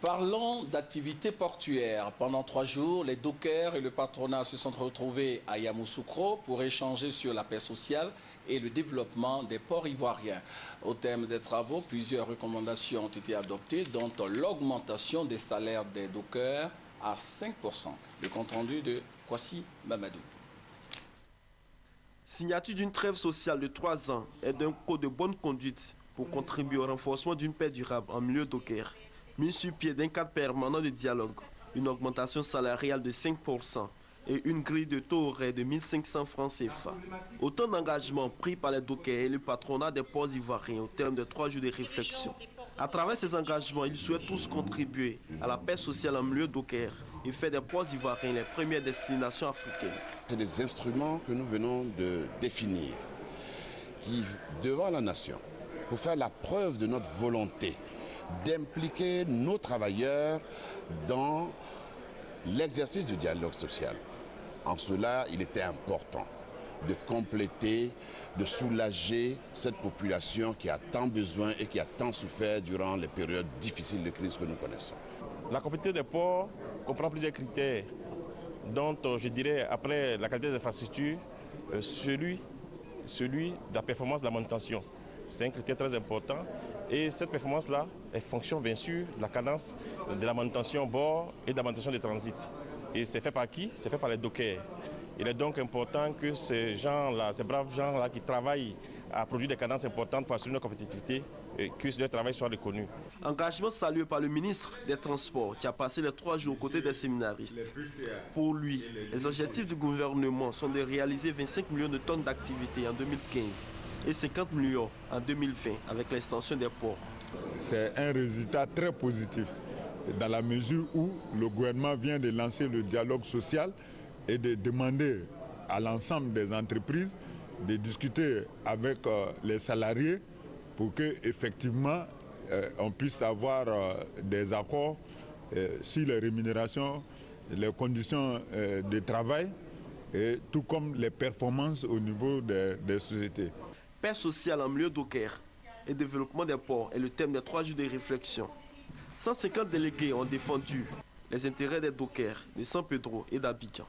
Parlons d'activités portuaires. Pendant 3 jours, les dockers et le patronat se sont retrouvés à Yamoussoukro pour échanger sur la paix sociale et le développement des ports ivoiriens. Au terme des travaux, plusieurs recommandations ont été adoptées, dont l'augmentation des salaires des dockers à 5%. Le compte-rendu de Kwasi Mamadou. Signature d'une trêve sociale de 3 ans et d'un code de bonne conduite pour contribuer au renforcement d'une paix durable en milieu docker. Mis sur pied d'un cadre permanent de dialogue, une augmentation salariale de 5% et une grille de taux horaire de 1500 francs CFA. Autant d'engagements pris par les dockers et le patronat des ports ivoiriens au terme de 3 jours de réflexion. À travers ces engagements, ils souhaitent tous contribuer à la paix sociale en milieu docker et faire des ports ivoiriens les premières destinations africaines. C'est des instruments que nous venons de définir qui, devant la nation, pour faire la preuve de notre volonté d'impliquer nos travailleurs dans l'exercice du dialogue social. En cela, il était important de compléter, de soulager cette population qui a tant besoin et qui a tant souffert durant les périodes difficiles de crise que nous connaissons. La compétitivité des ports comprend plusieurs critères, dont je dirais, après la qualité des infrastructures, celui de la performance de la manutention. C'est un critère très important. Et cette performance-là, elle fonctionne bien sûr de la cadence de la manutention bord et de la manutention de transit. Et c'est fait par qui? C'est fait par les dockers. Il est donc important que ces gens-là, ces braves gens-là qui travaillent à produire des cadences importantes pour assurer notre compétitivité, et que leur travail soit reconnu. Engagement salué par le ministre des Transports qui a passé les 3 jours aux côtés des séminaristes. Pour lui, les objectifs du gouvernement sont de réaliser 25 millions de tonnes d'activité en 2015 et 50 millions en 2020 avec l'extension des ports. C'est un résultat très positif dans la mesure où le gouvernement vient de lancer le dialogue social et de demander à l'ensemble des entreprises de discuter avec les salariés pour qu'effectivement on puisse avoir des accords sur les rémunérations, les conditions de travail, et tout comme les performances au niveau des sociétés. Paix sociale en milieu docker et développement des ports est le thème des 3 jours de réflexion. 150 délégués ont défendu les intérêts des dockers de San Pedro et d'Abidjan.